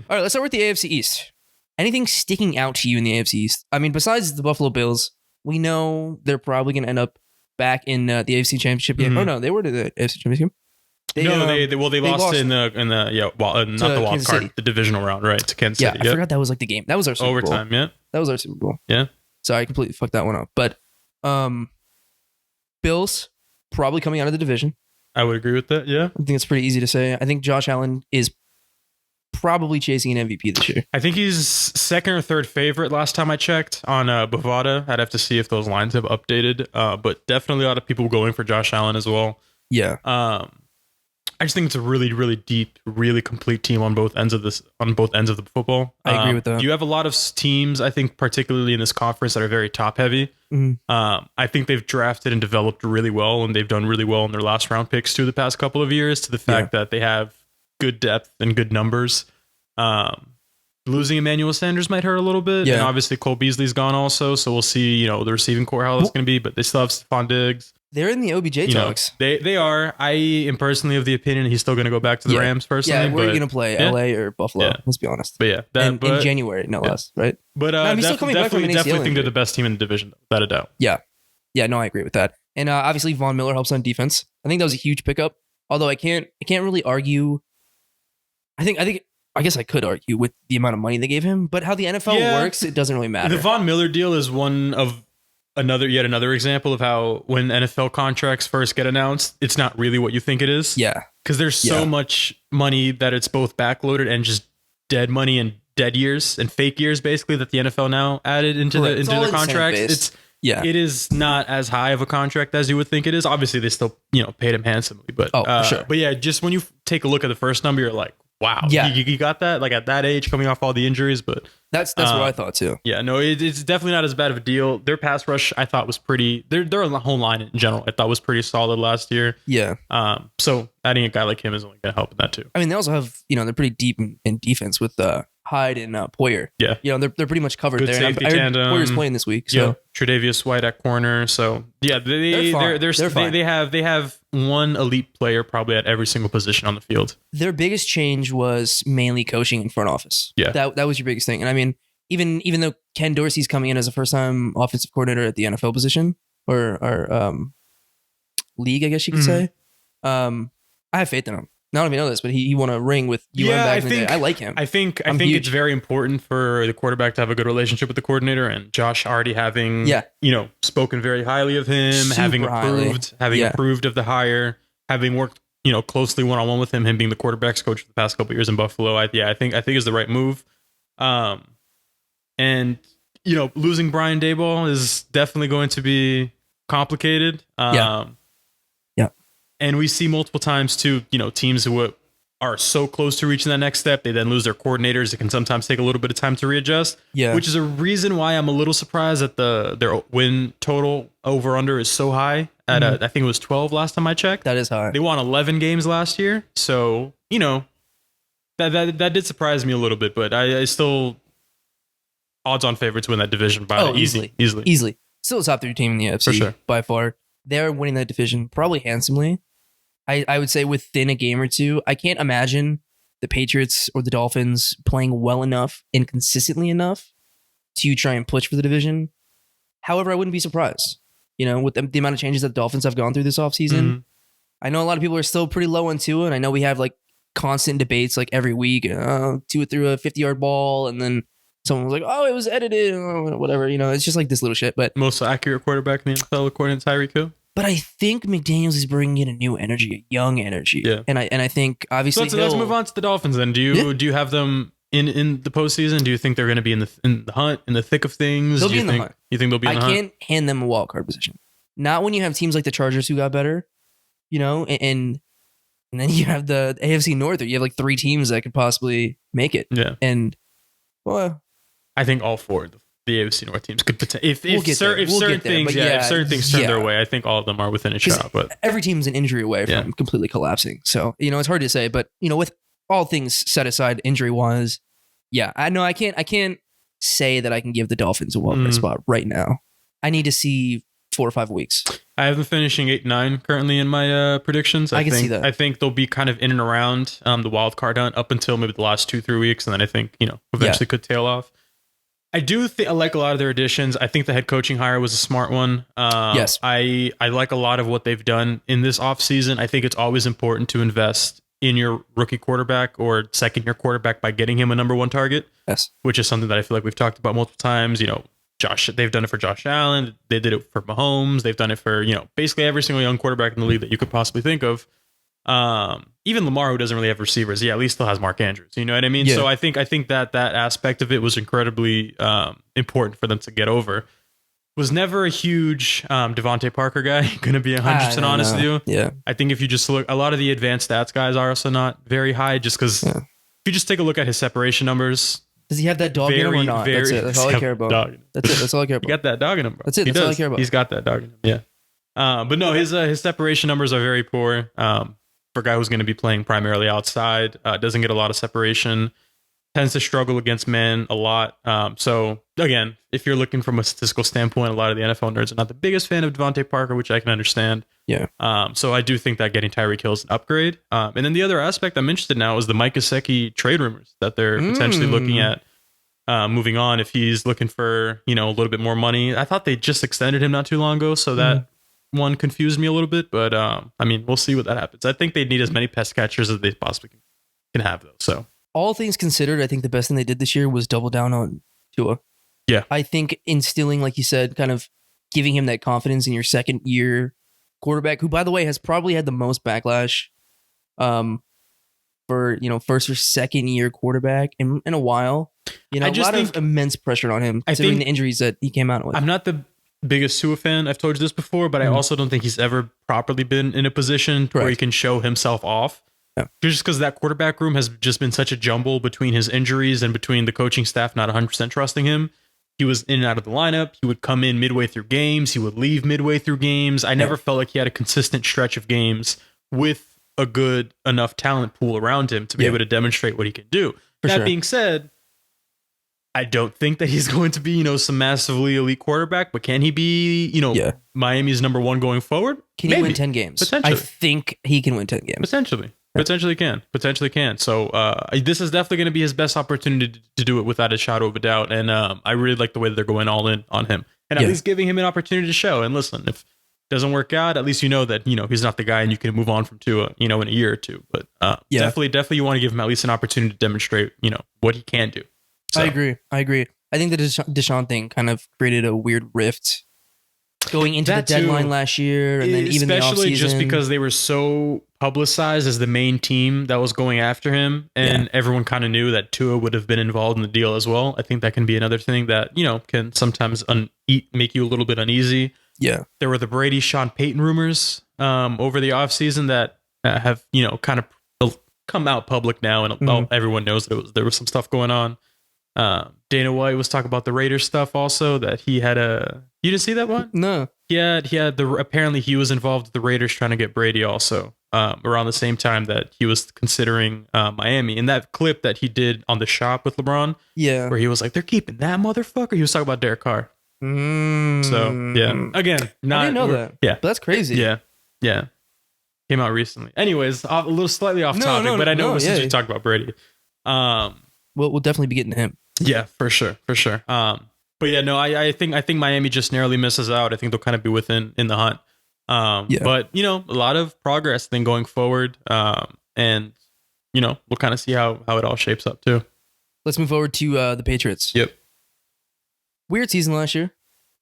All right, let's start with the AFC East. Anything sticking out to you in the AFC East? I mean, besides the Buffalo Bills, we know they're probably going to end up back in the AFC Championship. Yeah. Oh no, they were to the AFC Championship. They lost in the not the wild Kansas card, City. the divisional round, right? To Kansas City. I forgot that was like the game. That was our Super Bowl. Overtime. Yeah, that was our Super Bowl. Yeah. Sorry, I completely fucked that one up. But Bills probably coming out of the division. I would agree with that. Yeah, I think it's pretty easy to say. I think Josh Allen is probably chasing an MVP this year. I think he's second or third favorite last time I checked on Bovada. I'd have to see if those lines have updated. But definitely a lot of people going for Josh Allen as well. Yeah. I just think it's a really, really deep, really complete team on both ends of the football. I agree with that. You have a lot of teams, I think, particularly in this conference, that are very top heavy. Mm-hmm. I think they've drafted and developed really well, and they've done really well in their last round picks too the past couple of years, to the fact that they have good depth and good numbers. Losing Emmanuel Sanders might hurt a little bit. And obviously Cole Beasley's gone also, so we'll see, the receiving core, how that's going to be, but they still have Stephon Diggs. They're in the OBJ talks. They are. I am personally of the opinion he's still going to go back to the Rams personally. Yeah, where are you going to play? LA or Buffalo? Let's be honest. But yeah, in January, no less, right? But definitely think they're the best team in the division, without a doubt. Yeah. Yeah, no, I agree with that. And obviously Von Miller helps on defense. I think that was a huge pickup. Although I can't really argue. I guess I could argue with the amount of money they gave him, but how the NFL works, it doesn't really matter. The Von Miller deal is one of yet another example of how when NFL contracts first get announced, it's not really what you think it is. Yeah. Because there's so much money that it's both backloaded and just dead money and dead years and fake years, basically, that the NFL now added into the contracts. It is not as high of a contract as you would think it is. Obviously, they still paid him handsomely, but for sure. But yeah, just when you take a look at the first number, you're like, wow, you got that, like, at that age, coming off all the injuries. But that's what I thought too. Yeah, no, it's definitely not as bad of a deal. Their pass rush, I thought, was pretty. Their whole line in general, I thought, was pretty solid last year. Yeah. So adding a guy like him is only going to help in that too. I mean, they also have they're pretty deep in defense with Hyde and Poyer. Yeah. They're pretty much covered good there. Safety tandem. Poyer's playing this week. So Tre'Davious White at corner. So yeah, they're fine. They have one elite player probably at every single position on the field. Their biggest change was mainly coaching in front office. Yeah. That was your biggest thing. And I mean, even though Ken Dorsey's coming in as a first time offensive coordinator at the NFL position or league, I guess you could say, I have faith in him. I don't even know this, but he won a ring with UM back in the day. I like him. I think it's very important for the quarterback to have a good relationship with the coordinator, and Josh already having spoken very highly of him, Super having approved of the hire, having worked closely one-on-one with him being the quarterback's coach for the past couple of years in Buffalo. I think is the right move. And losing Brian Daboll is definitely going to be complicated. And we see multiple times too, teams who are so close to reaching that next step, they then lose their coordinators. It can sometimes take a little bit of time to readjust. Yeah. Which is a reason why I'm a little surprised that their win total over under is so high at I think it was 12 last time I checked. That is high. They won 11 games last year. So, that did surprise me a little bit, but I still odds on favorite to win that division by easily. Still a top 3 team in the NFC for sure. By far. They're winning that division probably handsomely. I would say within a game or two. I can't imagine the Patriots or the Dolphins playing well enough and consistently enough to try and push for the division. However, I wouldn't be surprised, with the amount of changes that the Dolphins have gone through this offseason. Mm-hmm. I know a lot of people are still pretty low on Tua, and I know we have like constant debates like every week. Tua threw a 50-yard ball, and then someone was like, "Oh, it was edited," or whatever. It's just like this little shit. But most accurate quarterback in the NFL, according to Tyreek Hill. But I think McDaniels is bringing in a new energy, a young energy. Yeah. And I think obviously let's move on to the Dolphins then. Do you have them in the postseason? Do you think they're going to be in the hunt, in the thick of things? They'll be in the hunt. You think they'll be in the hunt? I can't hand them a wild card position. Not when you have teams like the Chargers who got better, and then you have the AFC North, or you have like 3 teams that could possibly make it. Yeah. And I think all 4 of the AFC North teams could potentially, if certain things turn their way, I think all of them are within a shot. But every team's an injury away from completely collapsing. So it's hard to say. But with all things set aside, injury wise, I know I can't say that I can give the Dolphins a wild card spot right now. I need to see 4 or 5 weeks. I have them finishing 8-9 currently in my predictions. I can see that. I think they'll be kind of in and around the wild card hunt up until maybe the last 2-3 weeks, and then I think eventually could tail off. I do think I like a lot of their additions. I think the head coaching hire was a smart one. Yes. I like a lot of what they've done in this offseason. I think it's always important to invest in your rookie quarterback or second-year quarterback by getting him a number one target. Yes. Which is something that I feel like we've talked about multiple times. They've done it for Josh Allen. They did it for Mahomes. They've done it for, basically every single young quarterback in the league that you could possibly think of. Even Lamar, who doesn't really have receivers, at least still has Mark Andrews. You know what I mean? Yeah. So I think that aspect of it was incredibly important for them to get over. Was never a huge Devontae Parker guy. Going to be 100% honest with you. Yeah. I think if you just look, a lot of the advanced stats guys are also not very high, just because if you just take a look at his separation numbers. Does he have that dog in him or not? That's it. That's all I care about. That's it. That's all I care about. You got that dog in him, bro. That's it. That's all I care about. He's got that dog in him. Yeah. But no, his separation numbers are very poor. For a guy who's going to be playing primarily outside, doesn't get a lot of separation, tends to struggle against men a lot. So again, if you're looking from a statistical standpoint, a lot of the NFL nerds are not the biggest fan of Devontae Parker, which I can understand. Yeah. So I do think that getting Tyreek Hill is an upgrade. And then the other aspect I'm interested in now is the Mike Gesicki trade rumors that they're potentially looking at moving on if he's looking for, a little bit more money. I thought they just extended him not too long ago, so that one confused me a little bit, but we'll see what that happens. I think they need as many pass catchers as they possibly can have, though. So all things considered, I think the best thing they did this year was double down on Tua. Yeah. I think instilling, like you said, kind of giving him that confidence in your second year quarterback, who, by the way, has probably had the most backlash for, first or second year quarterback in a while. A lot of immense pressure on him considering the injuries that he came out with. I'm not the biggest Tua fan. I've told you this before, but I also don't think he's ever properly been in a position where he can show himself off. Yeah. Just because that quarterback room has just been such a jumble between his injuries and between the coaching staff not 100% trusting him. He was in and out of the lineup. He would come in midway through games. He would leave midway through games. I never felt like he had a consistent stretch of games with a good enough talent pool around him to be able to demonstrate what he can do. That being said, I don't think that he's going to be, some massively elite quarterback, but can he be, Miami's number one going forward? Can he win 10 games? Potentially. I think he can win 10 games. Potentially can. So this is definitely going to be his best opportunity to do it without a shadow of a doubt. And I really like the way that they're going all in on him and at least giving him an opportunity to show. And listen, if it doesn't work out, at least that, he's not the guy and you can move on from Tua, in a year or two. But definitely you want to give him at least an opportunity to demonstrate, what he can do. So. I agree. I think the Deshaun thing kind of created a weird rift going into the deadline last year, and then even the offseason. Especially just because they were so publicized as the main team that was going after him, and everyone kind of knew that Tua would have been involved in the deal as well. I think that can be another thing that, can sometimes make you a little bit uneasy. Yeah. There were the Brady Sean Payton rumors over the offseason that have, kind of come out public now, and everyone knows that there was some stuff going on. Dana White was talking about the Raiders stuff also, that he had you didn't see that one? No. He had apparently he was involved with the Raiders trying to get Brady also, around the same time that he was considering Miami. And that clip that he did on the shop with LeBron, where he was like, they're keeping that motherfucker. He was talking about Derek Carr. So yeah, again, I didn't know that. Yeah. But that's crazy. Yeah. Came out recently. Anyways, a little slightly off topic, but I know since you talked about Brady. We'll definitely be getting to him. Yeah, for sure. But yeah, no, I think Miami just narrowly misses out. I think they'll kind of be in the hunt. But a lot of progress then going forward. And we'll kind of see how it all shapes up too. Let's move forward to the Patriots. Yep. Weird season last year,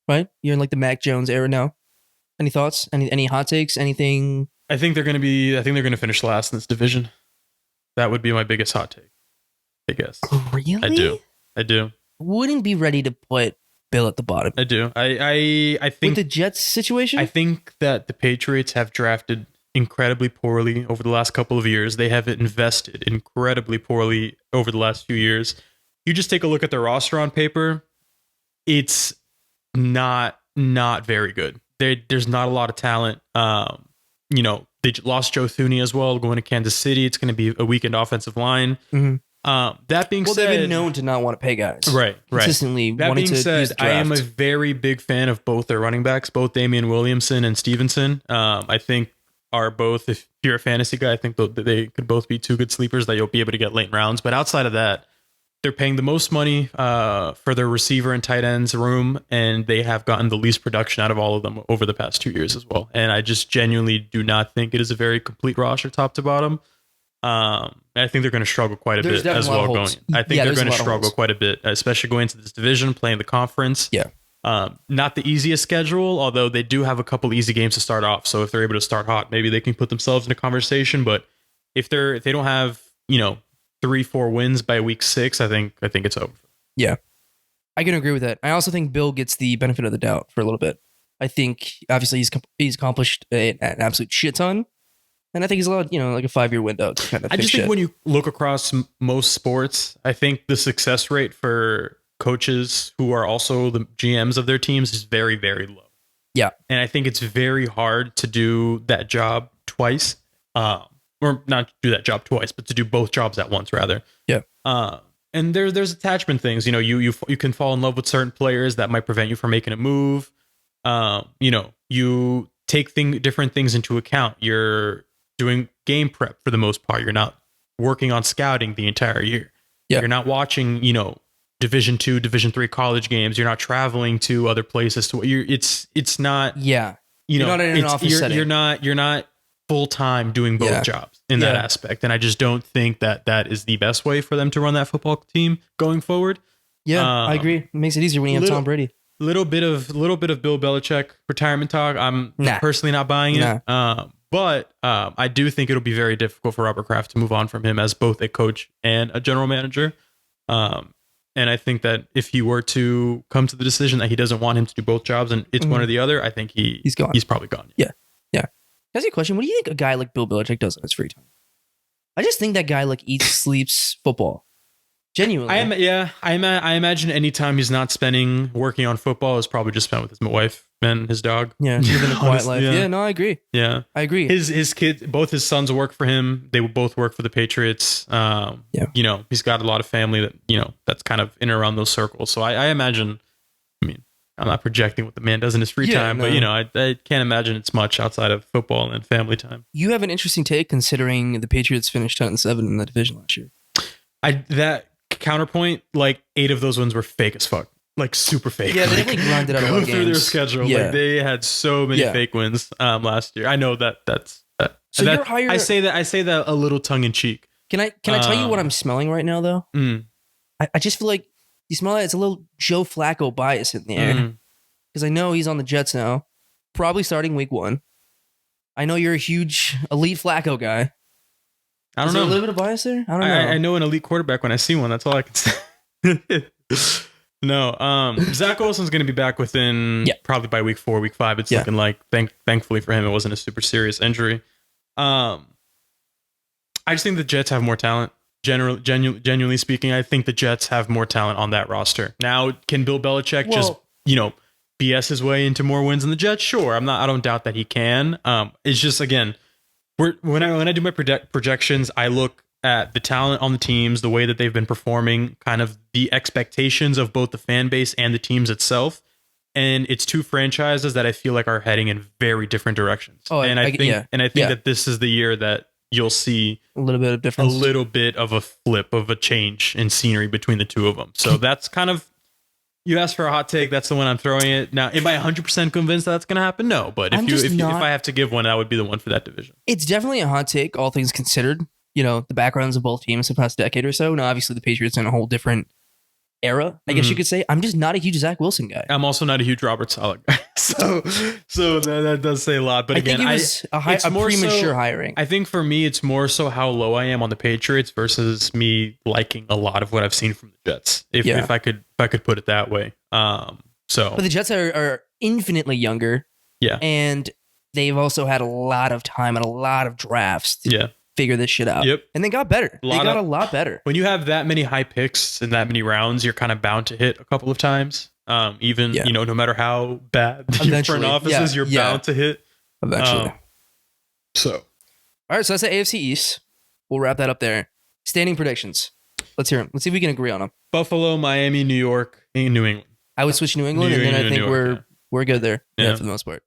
right? You're in like the Mac Jones era now. Any thoughts? Any hot takes? Anything? I think they're going to finish last in this division. That would be my biggest hot take, I guess. Really? I do. Wouldn't be ready to put Bill at the bottom. I do. I think with the Jets situation, I think that the Patriots have drafted incredibly poorly over the last couple of years. They have invested incredibly poorly over the last few years. You just take a look at their roster on paper. It's not very good. There's not a lot of talent. They lost Joe Thuney as well, going to Kansas City. It's going to be a weakened offensive line. Mm-hmm. That being Well, said, they've been known to not want to pay guys. right. Consistently That wanting being to said, use the I am a draft. very big fan of both their running backs, both Damian Williamson and Stevenson. I think are both, if you're a fantasy guy, I think they could both be two good sleepers that you'll be able to get late in rounds. But outside of that, they're paying the most money for their receiver and tight ends room, and they have gotten the least production out of all of them over the past 2 years as well. And I just genuinely do not think it is a very complete roster top to bottom. I think they're going to struggle quite a There's bit as well going. I think they're going to struggle quite a bit, especially going into this division, playing the conference. Yeah. Not the easiest schedule, although they do have a couple easy games to start off. So if they're able to start hot, maybe they can put themselves in a conversation. But if they don't have 3-4 wins by week 6, I think it's over. Yeah, I can agree with that. I also think Bill gets the benefit of the doubt for a little bit. I think obviously he's accomplished an absolute shit ton, and I think he's allowed like a 5-year window to kind of. I just think when you look across most sports, I think the success rate for coaches who are also the GMs of their teams is very, very low. Yeah, and I think it's very hard to do that job twice. Or not do that job twice, but to do both jobs at once, rather. Yeah. And there's attachment things. You can fall in love with certain players that might prevent you from making a move. You take different things into account. You're doing game prep for the most part. You're not working on scouting the entire year. Yeah. You're not watching, Division 2, Division 3 college games. You're not traveling to other places it's not. Yeah. You're not in an office setting. You're not full time doing both jobs in that aspect, and I just don't think that is the best way for them to run that football team going forward. Yeah, I agree. It makes it easier when you have Tom Brady. Little bit of Bill Belichick retirement talk. I'm personally not buying it, but I do think it'll be very difficult for Robert Kraft to move on from him as both a coach and a general manager. And I think that if he were to come to the decision that he doesn't want him to do both jobs and it's one or the other, I think he's gone. He's probably gone. Yeah. Can I ask you a question? What do you think a guy like Bill Belichick does in his free time? I just think that guy eats, sleeps football. Genuinely. I imagine any time he's not spending working on football is probably just spent with his wife and his dog. Yeah, living a quiet life. Yeah, no, I agree. Yeah, I agree. His kids, both his sons work for him. They both work for the Patriots. He's got a lot of family that that's kind of in and around those circles. So I imagine. I mean, I'm not projecting what the man does in his free time, but I can't imagine it's much outside of football and family time. You have an interesting take considering the Patriots finished 10-7 in the division last year. That counterpoint, 8 of those ones were fake as fuck, super fake. Yeah, they definitely grinded out a lot of games. Go through their schedule. Yeah. They had so many fake wins last year. I know that's. So you're higher. I say that a little tongue in cheek. Can I tell you what I'm smelling right now though? I just feel like you smell it. It's a little Joe Flacco bias in the air because I know he's on the Jets now, probably starting week 1. I know you're a huge elite Flacco guy. I don't know. Is there a little bit of bias there? I don't know. I know an elite quarterback when I see one. That's all I can say. No, Zach Wilson's going to be back within probably by week 4, week 5. It's looking like. Thankfully for him, it wasn't a super serious injury. I just think the Jets have more talent. Genuinely speaking, I think the Jets have more talent on that roster. Now, can Bill Belichick just BS his way into more wins than the Jets? Sure, I don't doubt that he can. It's just again, when I do my projections, I look at the talent on the teams, the way that they've been performing, kind of the expectations of both the fan base and the teams itself. And it's two franchises that I feel like are heading in very different directions. I think that this is the year that you'll see a little bit of difference, a little bit of a flip of a change in scenery between the two of them. So that's kind of, you asked for a hot take. That's the one I'm throwing it. Now, am I 100% convinced that's going to happen? No, but if I have to give one, that would be the one for that division. It's definitely a hot take, all things considered. The backgrounds of both teams the past decade or so. Now, obviously, the Patriots are in a whole different era, I guess you could say. I'm just not a huge Zach Wilson guy. I'm also not a huge Robert Saleh guy. so that does say a lot. But again, I think it was a premature hiring. I think for me, it's more so how low I am on the Patriots versus me liking a lot of what I've seen from the Jets. If I could put it that way. But the Jets are infinitely younger. Yeah, and they've also had a lot of time and a lot of drafts. Figure this shit out. Yep. And they got better. They got a lot better. When you have that many high picks and that many rounds, you're kind of bound to hit a couple of times. No matter how bad your front office is, you're bound to hit. Eventually. All right, so that's the AFC East. We'll wrap that up there. Standing predictions. Let's hear them. Let's see if we can agree on them. Buffalo, Miami, New York, and New England. I would switch New England, and then I think we're good there. Yeah, for the most part.